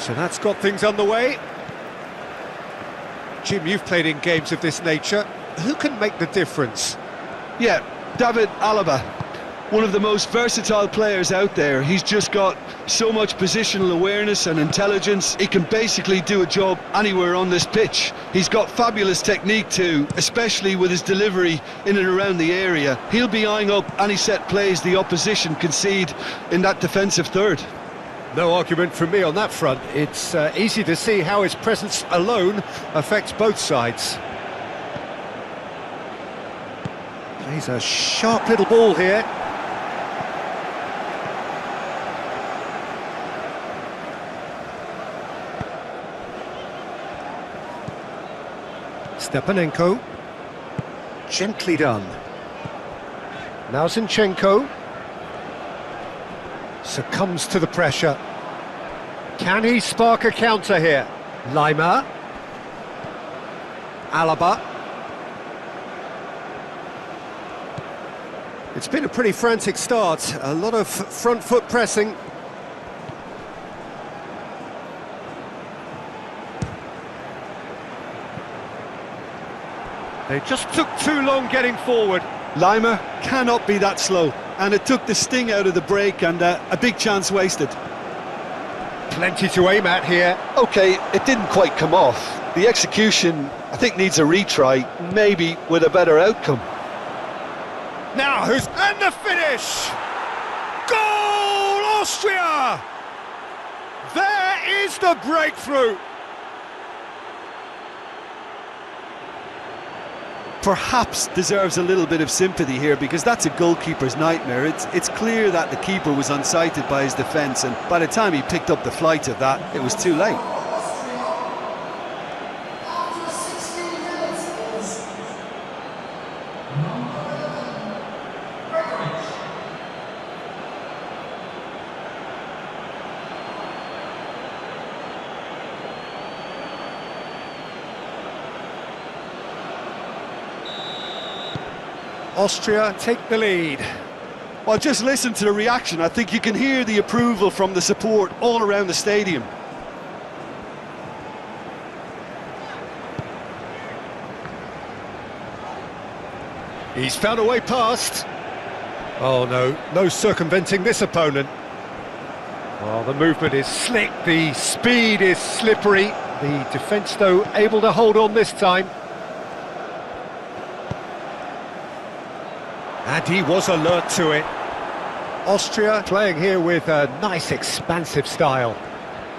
So that's got things underway. Jim, you've played in games of this nature. Who can make the difference? Yeah, David Alaba, one of the most versatile players out there. He's just got so much positional awareness and intelligence. He can basically do a job anywhere on this pitch. He's got fabulous technique too, especially with his delivery in and around the area. He'll be eyeing up any set plays the opposition concede in that defensive third. No argument from me on that front. It's easy to see how his presence alone affects both sides. Plays a sharp little ball here. Stepanenko. Gently done. Now Zinchenko. Succumbs to the pressure. Can he spark a counter here? Lima. Alaba. It's been a pretty frantic start. A lot of front foot pressing. They just took too long getting forward. Lima cannot be that slow, and it took the sting out of the break and a big chance wasted. Plenty to aim at here. Okay, it didn't quite come off. The execution, I think, needs a retry, maybe with a better outcome. Now who's... and the finish! Goal, Austria! There is the breakthrough! Perhaps deserves a little bit of sympathy here, because that's a goalkeeper's nightmare. It's clear that the keeper was unsighted by his defence, and by the time he picked up the flight of that, it was too late. Austria take the lead. Well, just listen to the reaction. I think you can hear the approval from the support all around the stadium. He's found a way past. Oh no, no circumventing this opponent. Oh, the movement is slick, the speed is slippery. The defence, though, able to hold on this time. And he was alert to it. Austria playing here with a nice expansive style.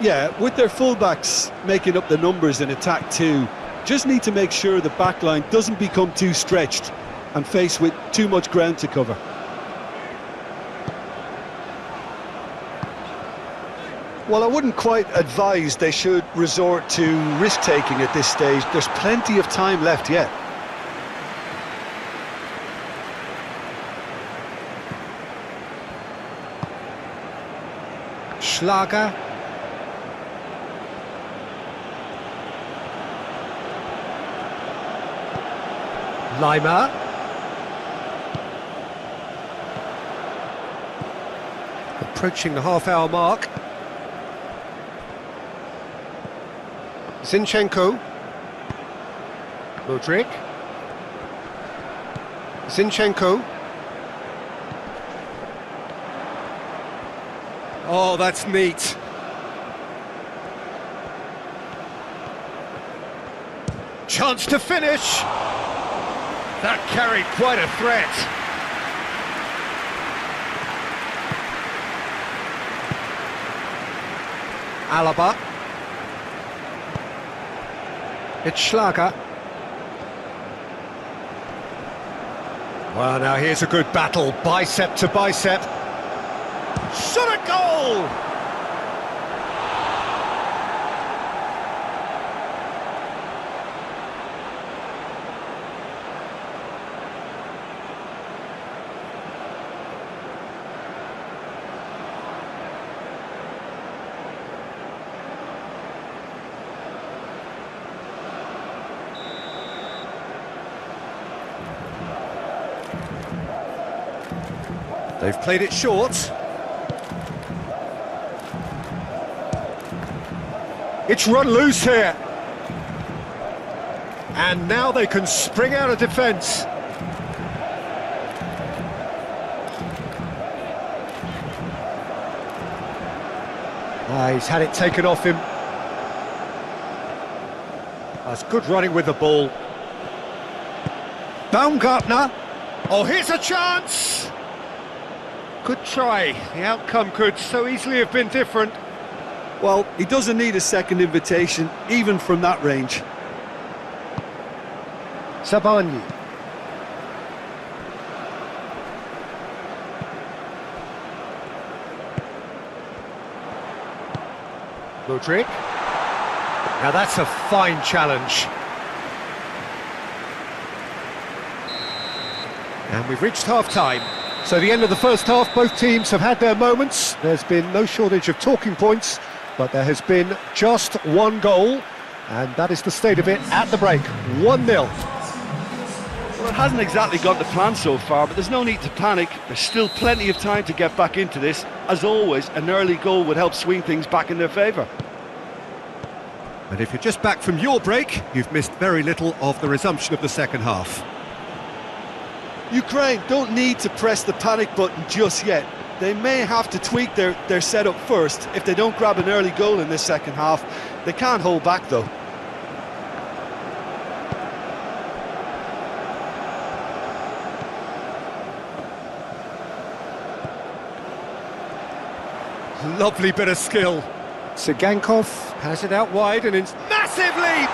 Yeah, with their fullbacks making up the numbers in attack too, just need to make sure the backline doesn't become too stretched and faced with too much ground to cover. Well, I wouldn't quite advise they should resort to risk-taking at this stage. There's plenty of time left yet. Schlager. Lima. Approaching the half-hour mark. Zinchenko. Modric. Zinchenko. Oh, that's neat. Chance to finish. That carried quite a threat. Alaba. It's Schlager. Well, now here's a good battle, bicep to bicep. Shot a goal! They've played it short. It's run loose here. And now they can spring out of defence. He's had it taken off him. That's good running with the ball. Baumgartner. Oh, here's a chance! Good try. The outcome could so easily have been different. Well, he doesn't need a second invitation, even from that range. Sabani. Modric. Now that's a fine challenge. And we've reached half-time. So the end of the first half, both teams have had their moments. There's been no shortage of talking points, but there has been just one goal, and that is the state of it at the break. 1-0. Well, it hasn't exactly gone to plan so far, but there's no need to panic. There's still plenty of time to get back into this. As always, an early goal would help swing things back in their favour. And if you're just back from your break, you've missed very little of the resumption of the second half. Ukraine don't need to press the panic button just yet. They may have to tweak their setup first if they don't grab an early goal in this second half. They can't hold back though. Lovely bit of skill. Tsigankov has it out wide and it's massive leap!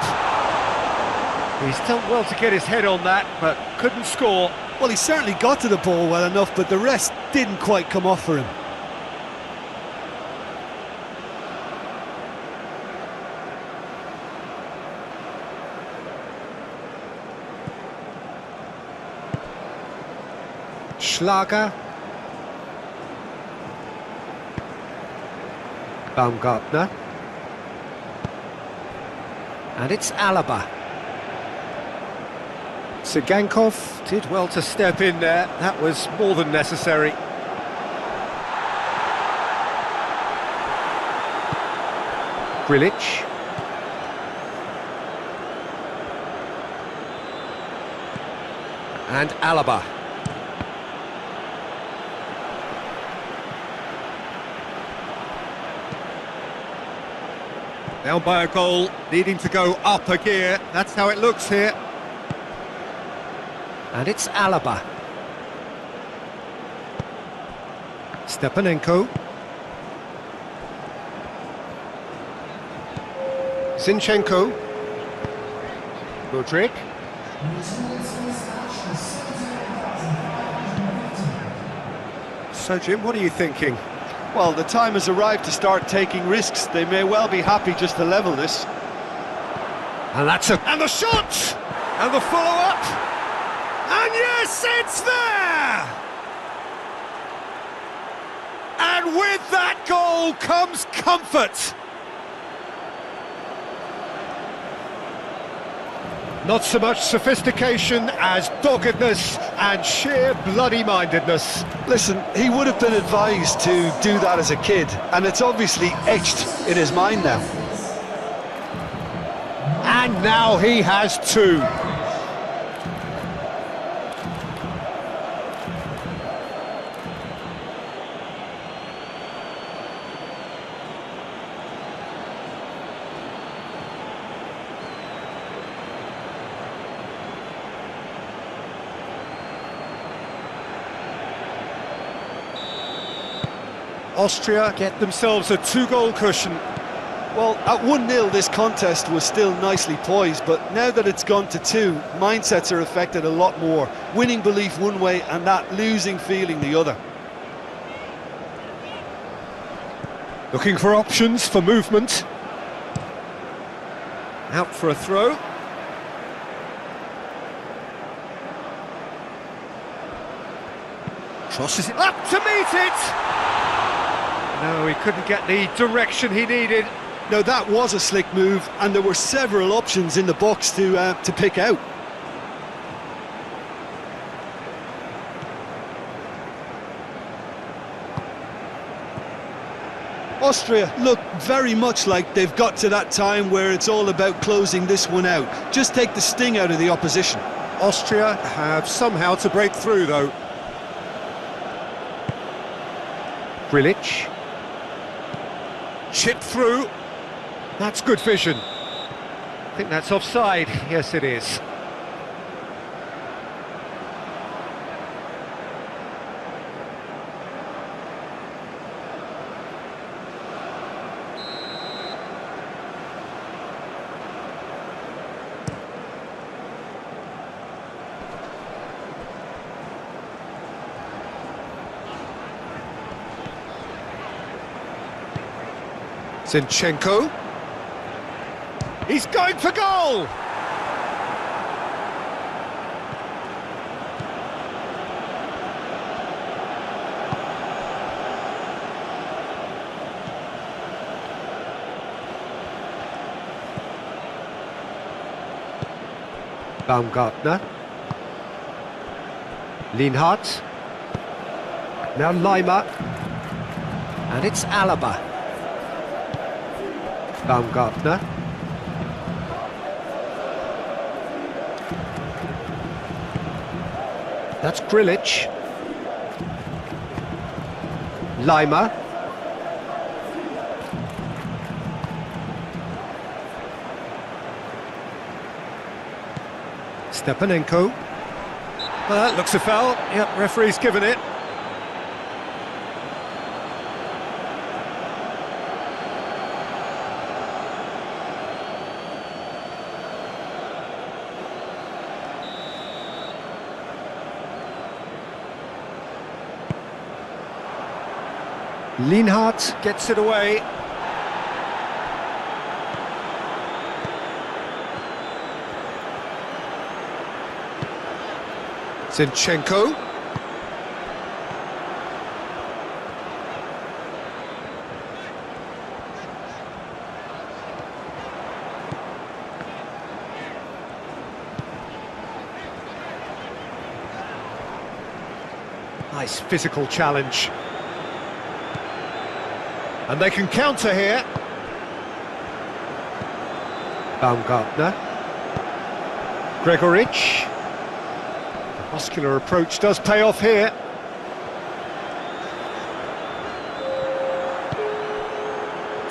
He's done well to get his head on that, but couldn't score. Well, he certainly got to the ball well enough, but the rest didn't quite come off for him. Schlager. Baumgartner. And it's Alaba. Tsigankov did well to step in there. That was more than necessary. Grilic. And Alaba. Down by a goal, needing to go up a gear. That's how it looks here. And it's Alaba. Stepanenko. Zinchenko. Modric. So, Jim, what are you thinking? Well, the time has arrived to start taking risks. They may well be happy just to level this. And that's a... And the shot! And the follow-up! And yes, it's there! And with that goal comes comfort. Not so much sophistication as doggedness and sheer bloody-mindedness. Listen, he would have been advised to do that as a kid, and it's obviously etched in his mind now. And now he has two. Austria get themselves a two-goal cushion. Well, at 1-0 this contest was still nicely poised, but now that it's gone to 2, mindsets are affected a lot more. Winning belief one way and that losing feeling the other. Looking for options for movement. Out for a throw. Crosses it up to meet it! No, he couldn't get the direction he needed. No, that was a slick move, and there were several options in the box to pick out. Austria look very much like they've got to that time where it's all about closing this one out. Just take the sting out of the opposition. Austria have somehow to break through, though. Grilic. Chipped through. That's good vision. I think that's offside. Yes, it is. Zinchenko. He's going for goal! Baumgartner. Lienhardt. Now Lima. And it's Alaba. Baumgartner. That's Grilic. Lima. Stepanenko. Well, that looks a foul. Yep, referee's given it. Lienhardt gets it away. Zinchenko. Nice physical challenge. And they can counter here. Baumgartner. Gregoric. The muscular approach does pay off here.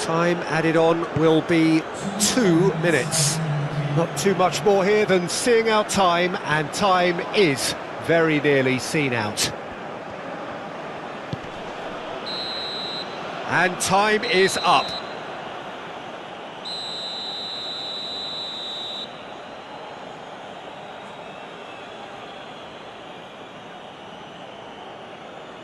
Time added on will be 2 minutes. Not too much more here than seeing out time, and time is very nearly seen out. And time is up.